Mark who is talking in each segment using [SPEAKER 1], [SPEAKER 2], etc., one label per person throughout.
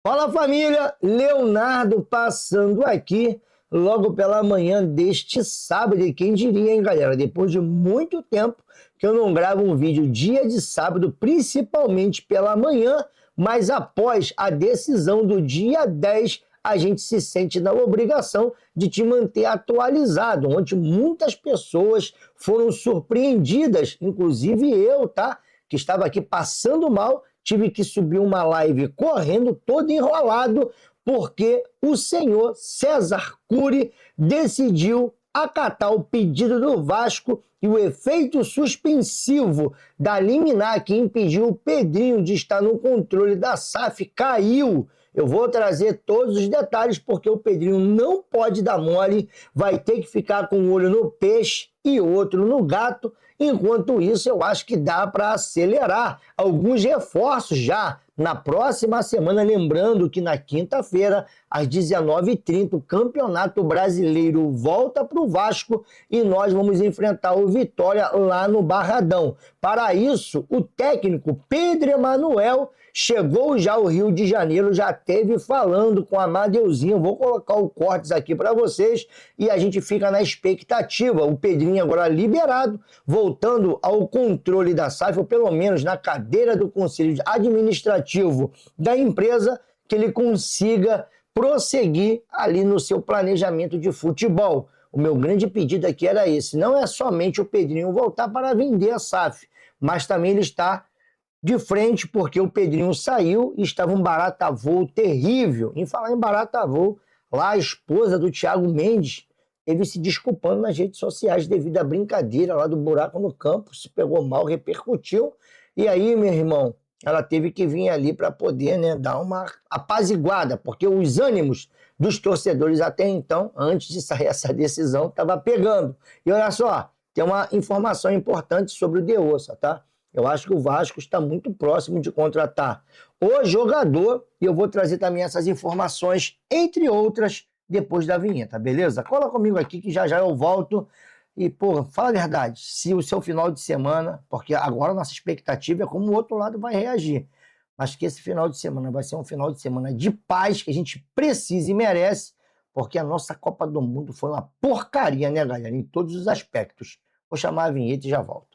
[SPEAKER 1] Fala família, Leonardo passando aqui logo pela manhã deste sábado. E quem diria, hein, galera? Depois de muito tempo que eu não gravo um vídeo dia de sábado, principalmente pela manhã, mas após a decisão do dia 10, a gente se sente na obrigação de te manter atualizado, onde muitas pessoas foram surpreendidas, inclusive eu, tá? Que estava aqui passando mal. Tive que subir uma live correndo, todo enrolado, porque o senhor César Cury decidiu acatar o pedido do Vasco e o efeito suspensivo da liminar que impediu o Pedrinho de estar no controle da SAF caiu. Eu vou trazer todos os detalhes, porque o Pedrinho não pode dar mole, vai ter que ficar com um olho no peixe e outro no gato. Enquanto isso, eu acho que dá para acelerar alguns reforços já na próxima semana. Lembrando que na quinta-feira, às 19h30, o Campeonato Brasileiro volta para o Vasco e nós vamos enfrentar o Vitória lá no Barradão. Para isso, o técnico Pedro Emanuel chegou já ao Rio de Janeiro, já esteve falando com a Amadeuzinho. Vou colocar o cortes aqui para vocês e a gente fica na expectativa. O Pedrinho agora liberado, voltando ao controle da SAF, ou pelo menos na cadeira do Conselho Administrativo da empresa, que ele consiga prosseguir ali no seu planejamento de futebol. O meu grande pedido aqui era esse: não é somente o Pedrinho voltar para vender a SAF, mas também ele está de frente, porque o Pedrinho saiu e estava um barata-voo terrível. Em falar em barata-voo, lá a esposa do Thiago Mendes teve se desculpando nas redes sociais devido à brincadeira lá do buraco no campo, se pegou mal, repercutiu. E aí, meu irmão, ela teve que vir ali para poder, né, dar uma apaziguada, porque os ânimos dos torcedores até então, antes de sair essa decisão, estava pegando. E olha só, tem uma informação importante sobre o De Ossa, tá? Eu acho que o Vasco está muito próximo de contratar o jogador e eu vou trazer também essas informações, entre outras, depois da vinheta, beleza? Cola comigo aqui que já eu volto. E, pô, fala a verdade, se o seu final de semana, porque agora a nossa expectativa é como o outro lado vai reagir, mas que esse final de semana vai ser um final de semana de paz, que a gente precisa e merece, porque a nossa Copa do Mundo foi uma porcaria, né, galera? Em todos os aspectos. Vou chamar a vinheta e já volto.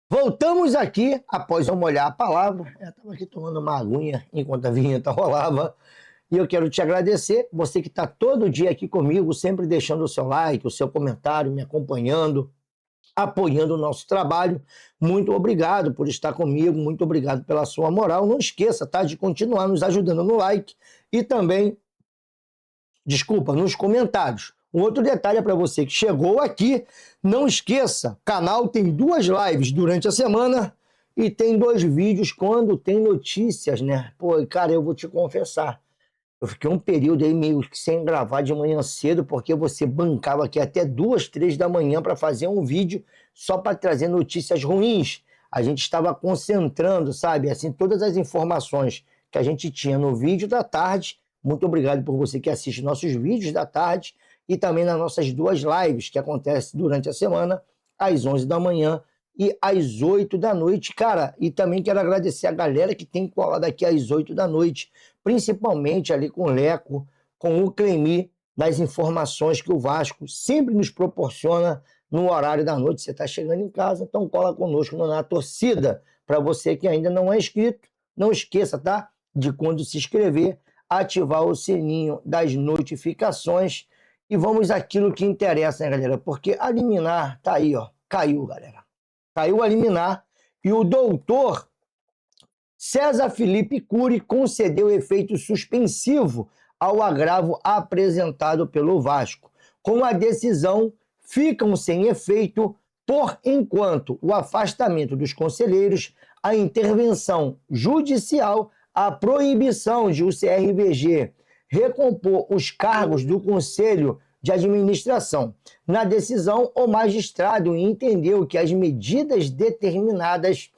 [SPEAKER 1] Voltamos aqui, após eu molhar a palavra. Eu estava aqui tomando uma aguinha enquanto a vinheta rolava. E eu quero te agradecer, você que está todo dia aqui comigo, sempre deixando o seu like, o seu comentário, me acompanhando, apoiando o nosso trabalho. Muito obrigado por estar comigo, muito obrigado pela sua moral. Não esqueça, tá, de continuar nos ajudando no like e também, nos comentários. Um outro detalhe é para você que chegou aqui, não esqueça, o canal tem 2 lives durante a semana e tem 2 vídeos quando tem notícias, né? Pô, cara, eu vou te confessar, eu fiquei um período aí meio que sem gravar de manhã cedo, porque você bancava aqui até 2, 3 da manhã para fazer um vídeo só para trazer notícias ruins. A gente estava concentrando, sabe, assim, todas as informações que a gente tinha no vídeo da tarde. Muito obrigado por você que assiste nossos vídeos da tarde e também nas nossas 2 lives que acontecem durante a semana, às 11 da manhã e às 8 da noite, cara. E também quero agradecer a galera que tem colado aqui às 8 da noite, principalmente ali com o Leco, com o Clemi, das informações que o Vasco sempre nos proporciona no horário da noite. Você está chegando em casa, então cola conosco na torcida. Para você que ainda não é inscrito, não esqueça, tá? De quando se inscrever, ativar o sininho das notificações. E vamos àquilo que interessa, né, galera? Porque a liminar tá aí, ó. Caiu, galera. Caiu a liminar e o doutor César Felipe Cury concedeu efeito suspensivo ao agravo apresentado pelo Vasco. Com a decisão, ficam sem efeito, por enquanto, o afastamento dos conselheiros, a intervenção judicial, a proibição de o CRVG recompor os cargos do Conselho de Administração. Na decisão, o magistrado entendeu que as medidas determinadas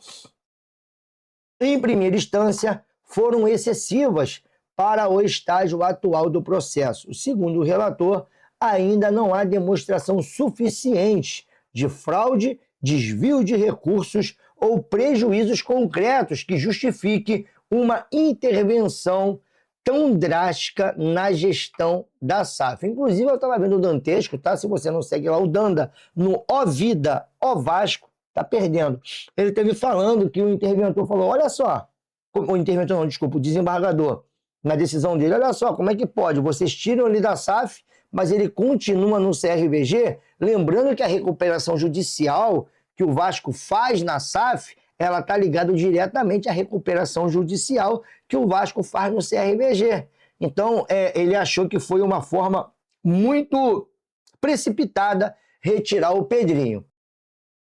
[SPEAKER 1] em primeira instância foram excessivas para o estágio atual do processo. Segundo o relator, ainda não há demonstração suficiente de fraude, desvio de recursos ou prejuízos concretos que justifique uma intervenção tão drástica na gestão da SAF. Inclusive, eu estava vendo o Dantesco, tá? Se você não segue lá o Danda, no Ó Vida, Ó Vasco, tá perdendo. Ele esteve falando que o interventor falou, olha só, o interventor não, desculpa, o desembargador, na decisão dele, olha só, como é que pode? Vocês tiram ele da SAF, mas ele continua no CRVG, lembrando que a recuperação judicial que o Vasco faz na SAF, ela está ligada diretamente à recuperação judicial que o Vasco faz no CRVG. Então, ele achou que foi uma forma muito precipitada retirar o Pedrinho.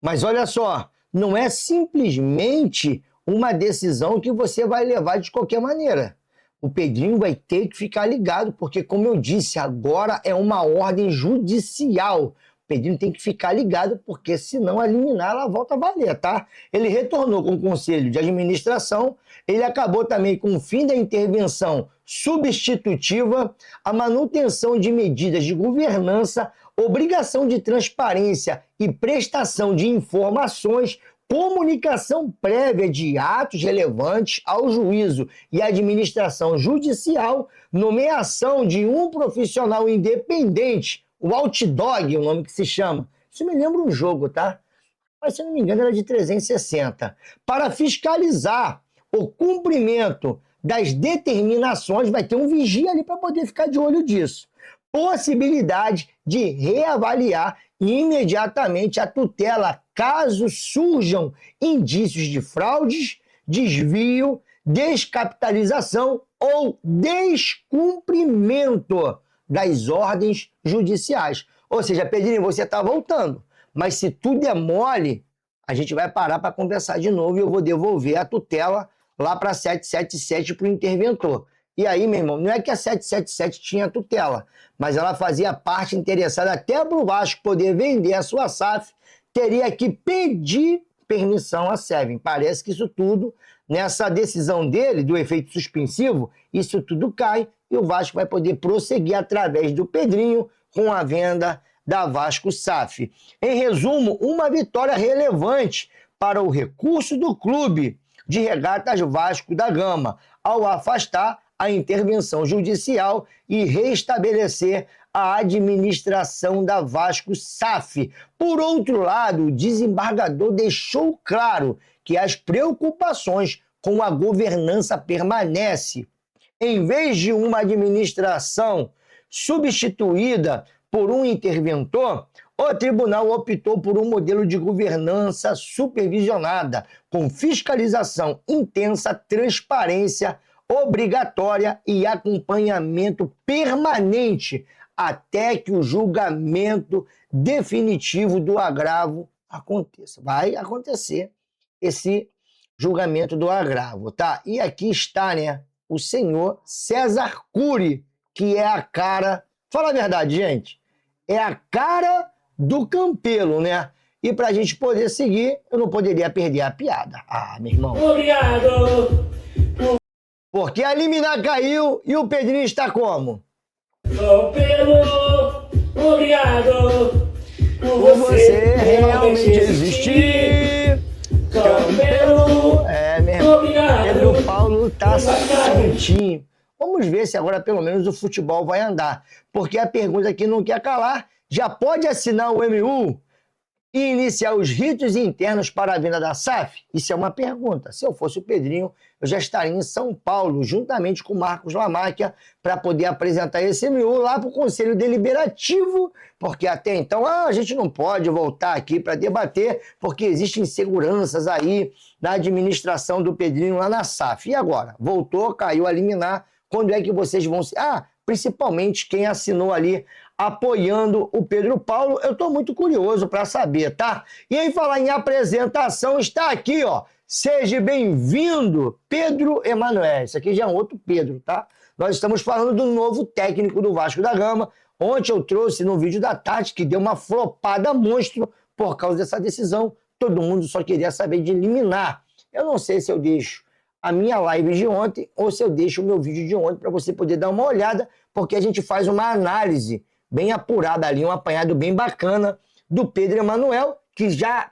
[SPEAKER 1] Mas olha só, não é simplesmente uma decisão que você vai levar de qualquer maneira. O Pedrinho vai ter que ficar ligado, porque, como eu disse, agora é uma ordem judicial. O Pedrinho tem que ficar ligado, porque senão a liminar ela volta a valer, tá? Ele retornou com o Conselho de Administração, ele acabou também com o fim da intervenção substitutiva, a manutenção de medidas de governança, obrigação de transparência e prestação de informações, comunicação prévia de atos relevantes ao juízo e administração judicial, nomeação de um profissional independente, o Outdog, o nome que se chama. Isso me lembra um jogo, tá? Mas, se não me engano, era de 360. Para fiscalizar o cumprimento das determinações, vai ter um vigia ali para poder ficar de olho disso. Possibilidade de reavaliar imediatamente a tutela caso surjam indícios de fraudes, desvio, descapitalização ou descumprimento das ordens judiciais. Ou seja, Pedrinho, você está voltando, mas se tudo é mole, a gente vai parar para conversar de novo e eu vou devolver a tutela lá para 777 para o interventor. E aí, meu irmão, não é que a 777 tinha tutela, mas ela fazia parte interessada até para o Vasco poder vender a sua SAF, teria que pedir permissão à SEVM. Parece que isso tudo, nessa decisão dele, do efeito suspensivo, isso tudo cai e o Vasco vai poder prosseguir através do Pedrinho com a venda da Vasco SAF. Em resumo, uma vitória relevante para o recurso do clube de regatas Vasco da Gama, ao afastar a intervenção judicial e restabelecer a administração da Vasco SAF. Por outro lado, o desembargador deixou claro que as preocupações com a governança permanecem. Em vez de uma administração substituída por um interventor, o tribunal optou por um modelo de governança supervisionada, com fiscalização intensa, transparência obrigatória e acompanhamento permanente até que o julgamento definitivo do agravo aconteça. Vai acontecer esse julgamento do agravo, tá? E aqui está, né, o senhor César Cury, que é a cara... Fala a verdade, gente. É a cara do Campelo, né? E para a gente poder seguir, eu não poderia perder a piada. Ah, meu irmão.
[SPEAKER 2] Obrigado.
[SPEAKER 1] Porque a liminar caiu e o Pedrinho está como?
[SPEAKER 2] Campelo, obrigado
[SPEAKER 1] Por você realmente existir. Campelo, meu irmão.
[SPEAKER 2] obrigado.
[SPEAKER 1] Pedro Paulo tá soltinho. Vamos ver se agora pelo menos o futebol vai andar. Porque a pergunta que não quer calar, já pode assinar o MU e iniciar os ritos internos para a venda da SAF? Isso é uma pergunta. Se eu fosse o Pedrinho, eu já estaria em São Paulo, juntamente com o Marcos Lamáquia, para poder apresentar esse MU lá para o Conselho Deliberativo, porque até então a gente não pode voltar aqui para debater, porque existem inseguranças aí na administração do Pedrinho lá na SAF. E agora? Voltou, caiu a liminar. Quando é que vocês vão se... principalmente quem assinou ali apoiando o Pedro Paulo, eu estou muito curioso para saber, tá? E em falar em apresentação, está aqui, ó, seja bem-vindo, Pedro Emanuel. Isso aqui já é um outro Pedro, tá? Nós estamos falando do novo técnico do Vasco da Gama, Ontem eu trouxe no vídeo da Tati que deu uma flopada monstro por causa dessa decisão. Todo mundo só queria saber de eliminar. Eu não sei se eu deixo a minha live de ontem ou se eu deixo o meu vídeo de ontem para você poder dar uma olhada, porque a gente faz uma análise bem apurada ali, um apanhado bem bacana do Pedro Emanuel, que já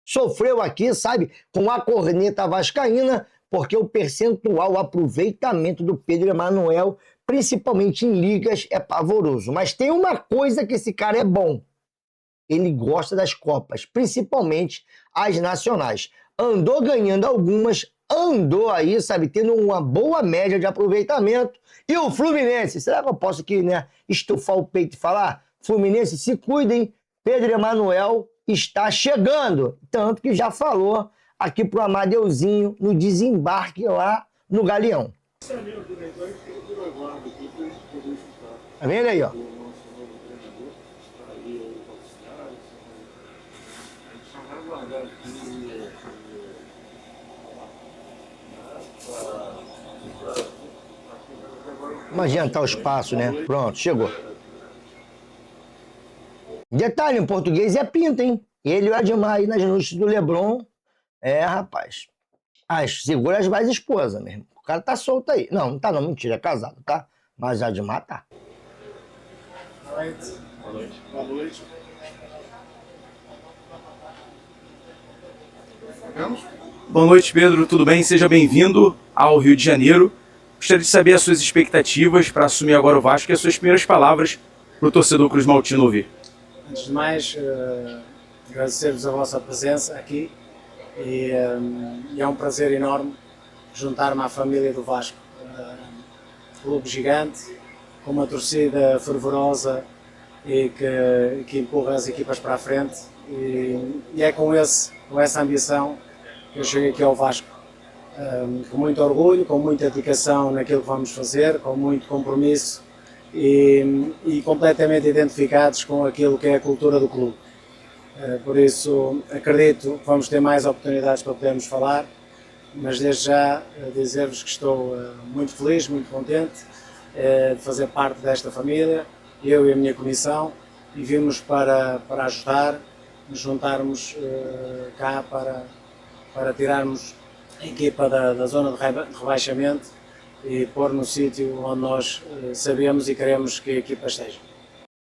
[SPEAKER 1] sofreu aqui, sabe, com a corneta vascaína, porque o percentual, o aproveitamento do Pedro Emanuel, principalmente em ligas, é pavoroso. Mas tem uma coisa que esse cara é bom. Ele gosta das Copas, principalmente as nacionais. Andou ganhando algumas, andou aí, sabe, tendo uma boa média de aproveitamento. E o Fluminense, será que eu posso aqui, né, estufar o peito e falar? Fluminense, se cuidem, Pedro Emanuel está chegando. Tanto que já falou aqui pro Amadeuzinho no desembarque lá no Galeão. Tá vendo aí, ó? Vamos adiantar o espaço, né? Pronto, chegou. Detalhe, em português é pinta, hein? Ele e o Admar aí nas noites do Lebron. É, rapaz. Segura as mais esposas mesmo. O cara tá solto aí. Não, não tá não, mentira, é casado, tá? Mas o Admar tá.
[SPEAKER 3] Boa noite. Boa noite. Boa noite.
[SPEAKER 4] Boa noite, Pedro. Tudo bem? Seja bem-vindo ao Rio de Janeiro. Gostaria de saber as suas expectativas para assumir agora o Vasco e as suas primeiras palavras para o torcedor Cruz Maltino ouvir.
[SPEAKER 3] Antes de mais, agradecer-vos a vossa presença aqui e é um prazer enorme juntar-me à família do Vasco. Clube gigante, com uma torcida fervorosa e que empurra as equipas para a frente e é com essa ambição que eu cheguei aqui ao Vasco. Com muito orgulho, com muita dedicação naquilo que vamos fazer, com muito compromisso e completamente identificados com aquilo que é a cultura do clube. Por isso, acredito que vamos ter mais oportunidades para podermos falar, mas desde já dizer-vos que estou muito feliz, muito contente de fazer parte desta família, eu e a minha comissão, e vimos para ajudar, nos juntarmos cá para tirarmos a equipa da zona de rebaixamento e pôr no sítio onde nós sabemos e queremos que a equipa esteja.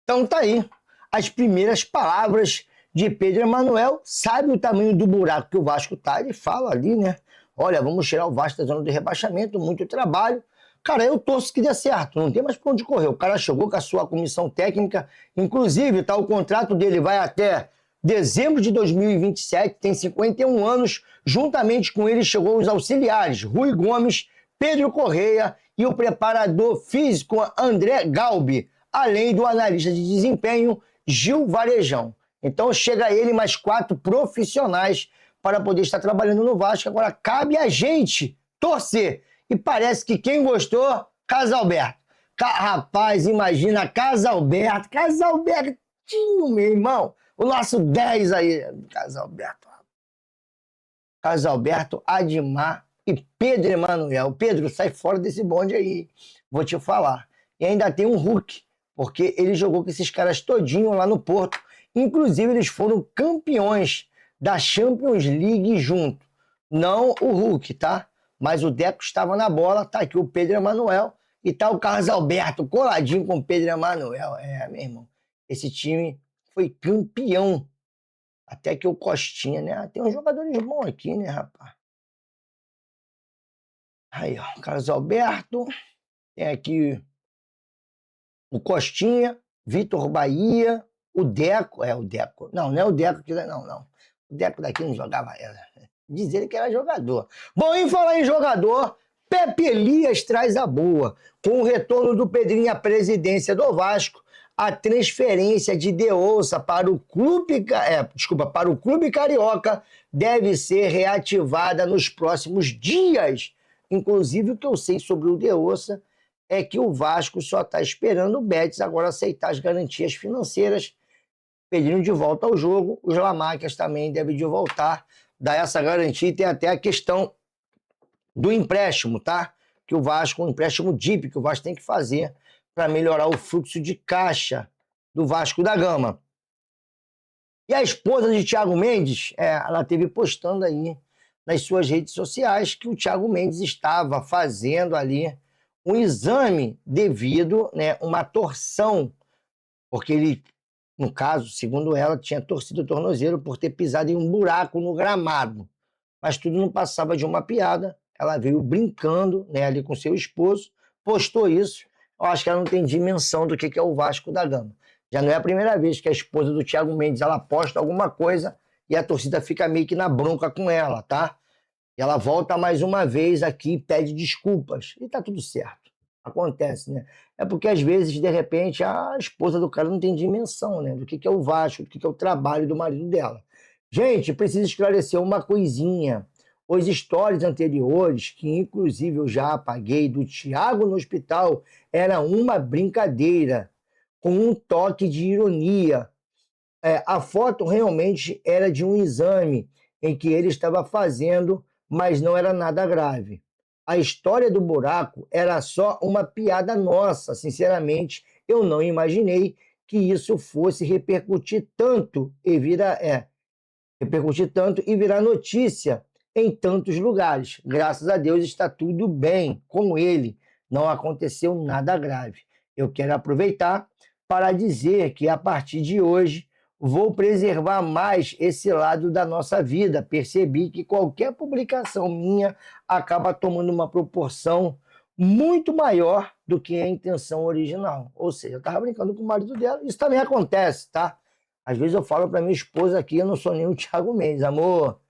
[SPEAKER 1] Então tá aí, as primeiras palavras de Pedro Emanuel. Sabe o tamanho do buraco que o Vasco tá? Ele fala ali, né? Olha, vamos tirar o Vasco da zona de rebaixamento, muito trabalho. Cara, eu torço que dê certo, não tem mais pra onde correr. O cara chegou com a sua comissão técnica, inclusive, tá, o contrato dele vai até dezembro de 2027, tem 51 anos. Juntamente com ele chegou os auxiliares Rui Gomes, Pedro Correia e o preparador físico André Galbi, além do analista de desempenho Gil Varejão. Então chega ele mais 4 profissionais para poder estar trabalhando no Vasco. Agora cabe a gente torcer. E parece que quem gostou, Casalberto. Rapaz, imagina, Casalberto, Casalbertinho, meu irmão. O nosso 10 aí, Casalberto. Casalberto, Admar e Pedro Emanuel. Pedro, sai fora desse bonde aí. Vou te falar. E ainda tem um Hulk, porque ele jogou com esses caras todinho lá no Porto. Inclusive, eles foram campeões da Champions League junto. Não o Hulk, tá? Mas o Deco estava na bola. Tá aqui o Pedro Emanuel e tá o Carlos Alberto coladinho com o Pedro Emanuel. É, meu irmão, esse time foi campeão. Até que o Costinha, né? Tem uns jogadores bons aqui, né, rapaz? Aí, ó, Carlos Alberto. Tem aqui o Costinha, Vitor Bahia, o Deco. É, o Deco. Não, não é o Deco que... Não. O Deco daqui não jogava. Diz ele que era jogador. Bom, em falar em jogador, Pepe Elias traz a boa. Com o retorno do Pedrinho à presidência do Vasco, a transferência de De Ouça para o clube carioca deve ser reativada nos próximos dias. Inclusive, o que eu sei sobre o De Ouça é que o Vasco só está esperando o Betis agora aceitar as garantias financeiras, pedindo de volta ao jogo. Os Lamacas também devem de voltar, dar essa garantia. E tem até a questão do empréstimo, tá? Que o Vasco, um empréstimo DIP que o Vasco tem que fazer para melhorar o fluxo de caixa do Vasco da Gama. E a esposa de Thiago Mendes, ela teve postando aí nas suas redes sociais que o Thiago Mendes estava fazendo ali um exame devido, né, uma torção, porque ele, no caso, segundo ela, tinha torcido o tornozelo por ter pisado em um buraco no gramado. Mas tudo não passava de uma piada. Ela veio brincando, né, ali com seu esposo, postou isso. Eu acho que ela não tem dimensão do que é o Vasco da Gama. Já não é a primeira vez que a esposa do Thiago Mendes ela posta alguma coisa e a torcida fica meio que na bronca com ela, tá? E ela volta mais uma vez aqui e pede desculpas. E tá tudo certo. Acontece, né? É porque às vezes, de repente, a esposa do cara não tem dimensão, né? Do que é o Vasco, do que é o trabalho do marido dela. Gente, preciso esclarecer uma coisinha. Os stories anteriores, que inclusive eu já apaguei, do Thiago no hospital, era uma brincadeira, com um toque de ironia. A foto realmente era de um exame em que ele estava fazendo, mas não era nada grave. A história do buraco era só uma piada nossa, sinceramente, eu não imaginei que isso fosse repercutir tanto e virar notícia em tantos lugares. Graças a Deus está tudo bem com ele, não aconteceu nada grave. Eu quero aproveitar para dizer que a partir de hoje vou preservar mais esse lado da nossa vida. Percebi que qualquer publicação minha acaba tomando uma proporção muito maior do que a intenção original. Ou seja, eu estava brincando com o marido dela. Isso também acontece, tá? Às vezes eu falo para minha esposa aqui, eu não sou nem o Thiago Mendes, amor,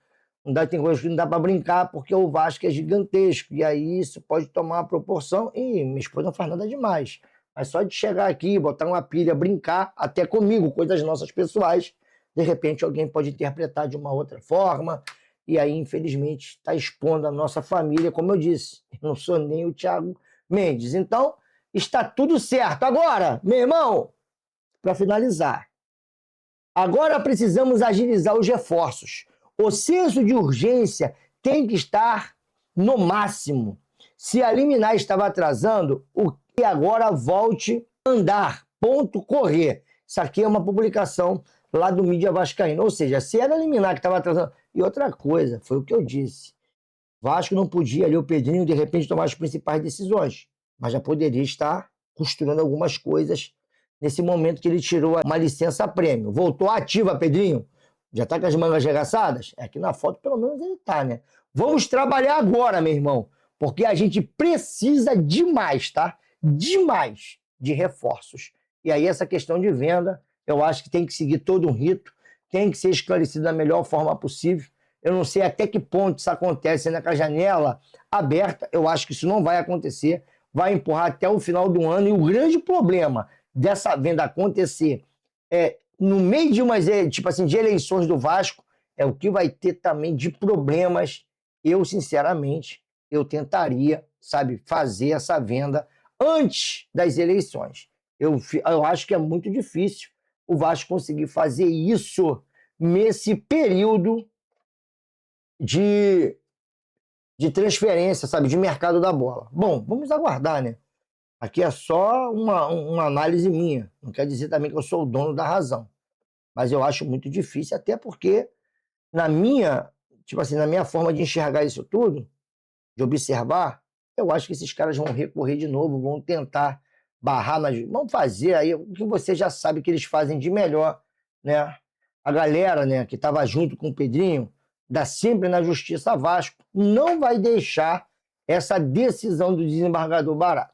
[SPEAKER 1] tem coisa que não dá para brincar porque o Vasco é gigantesco. E aí isso pode tomar uma proporção e minha esposa não faz nada demais. Mas só de chegar aqui, botar uma pilha, brincar, até comigo, coisas nossas pessoais, de repente alguém pode interpretar de uma outra forma, e aí, infelizmente, está expondo a nossa família, como eu disse, eu não sou nem o Thiago Mendes. Então, está tudo certo. Agora, meu irmão, para finalizar, agora precisamos agilizar os reforços. O senso de urgência tem que estar no máximo. Se a liminar estava atrasando, o que agora volte a andar, ponto, correr. Isso aqui é uma publicação lá do Mídia Vascaíno. Ou seja, se era a liminar que estava atrasando... E outra coisa, foi o que eu disse. Vasco não podia ali, o Pedrinho, de repente, tomar as principais decisões. Mas já poderia estar costurando algumas coisas nesse momento que ele tirou uma licença-prêmio. Voltou ativa, Pedrinho. Já está com as mangas arregaçadas? Aqui na foto, pelo menos, ele está, né? Vamos trabalhar agora, meu irmão. Porque a gente precisa demais, tá? Demais de reforços. E aí essa questão de venda, eu acho que tem que seguir todo um rito, tem que ser esclarecido da melhor forma possível. Eu não sei até que ponto isso acontece ainda com a janela aberta, eu acho que isso não vai acontecer, vai empurrar até o final do ano, e o grande problema dessa venda acontecer no meio de umas, tipo assim, de eleições do Vasco, é o que vai ter também de problemas. Eu, sinceramente, eu tentaria, sabe, fazer essa venda antes das eleições. Eu acho que é muito difícil o Vasco conseguir fazer isso nesse período de transferência, sabe, de mercado da bola. Bom, vamos aguardar, né? Aqui é só uma análise minha. Não quer dizer também que eu sou o dono da razão. Mas eu acho muito difícil, até porque na minha forma de enxergar isso tudo, de observar, eu acho que esses caras vão recorrer de novo, vão tentar barrar, vão fazer aí o que você já sabe que eles fazem de melhor, né? A galera, né, que estava junto com o Pedrinho, dá sempre na Justiça Vasco, não vai deixar essa decisão do desembargador barato.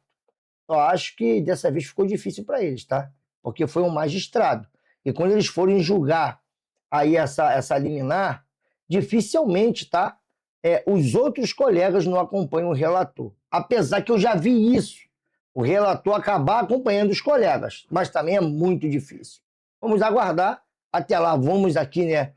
[SPEAKER 1] Eu acho que dessa vez ficou difícil para eles, tá? Porque foi um magistrado. E quando eles forem julgar aí essa liminar, dificilmente, tá? Os outros colegas não acompanham o relator. Apesar que eu já vi isso, o relator acabar acompanhando os colegas, mas também é muito difícil. Vamos aguardar, até lá vamos aqui, né?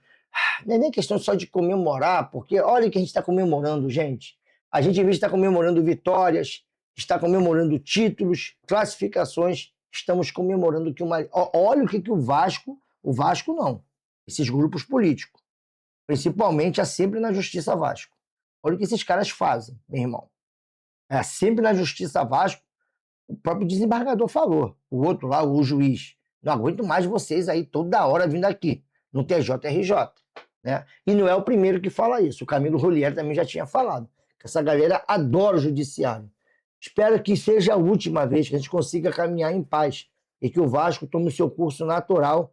[SPEAKER 1] Não é nem questão só de comemorar, porque olha o que a gente está comemorando, gente. A gente, em vez de estar comemorando vitórias, está comemorando títulos, classificações, estamos comemorando que olha o que o Vasco não, esses grupos políticos, principalmente sempre na Justiça Vasco. Olha o que esses caras fazem, meu irmão. Sempre na Justiça Vasco, O próprio desembargador falou, o outro lá, o juiz, não aguento mais vocês aí toda hora vindo aqui, no TJRJ. Né? E não é o primeiro que fala isso, o Camilo Rolier também já tinha falado, que essa galera adora o judiciário. Espero que seja a última vez que a gente consiga caminhar em paz e que o Vasco tome o seu curso natural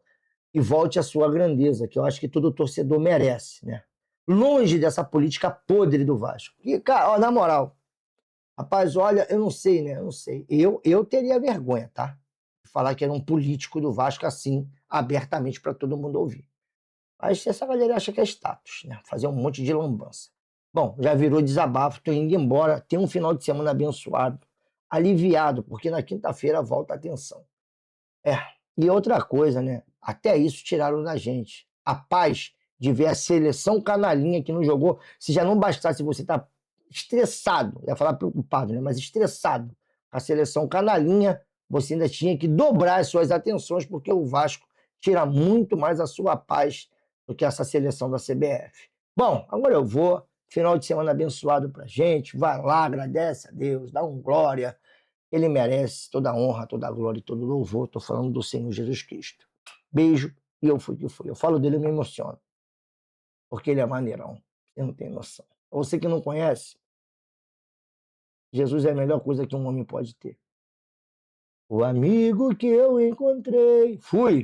[SPEAKER 1] e volte à sua grandeza, que eu acho que todo torcedor merece, né? Longe dessa política podre do Vasco. E, cara, ó, na moral, rapaz, olha, eu não sei, né? Eu não sei. Eu teria vergonha, tá? De falar que era um político do Vasco assim, abertamente para todo mundo ouvir. Mas essa galera acha que é status, né? Fazer um monte de lambança. Bom, já virou desabafo, tô indo embora. Tem um final de semana abençoado, aliviado, porque na quinta-feira volta a atenção. E outra coisa, né? Até isso tiraram da gente. A paz de ver a seleção canalinha que não jogou. Se já não bastasse você estar estressado, ia falar preocupado, né? Mas estressado com a seleção canalinha, você ainda tinha que dobrar as suas atenções, porque o Vasco tira muito mais a sua paz do que essa seleção da CBF. Bom, agora eu vou. Final de semana abençoado pra gente. Vai lá, agradece a Deus, dá um glória. Ele merece toda a honra, toda a glória e todo o louvor. Estou falando do Senhor Jesus Cristo. Beijo, e eu fui que fui. Eu falo dele e me emociono. Porque ele é maneirão. Você não tem noção. Você que não conhece, Jesus é a melhor coisa que um homem pode ter. O amigo que eu encontrei. Fui.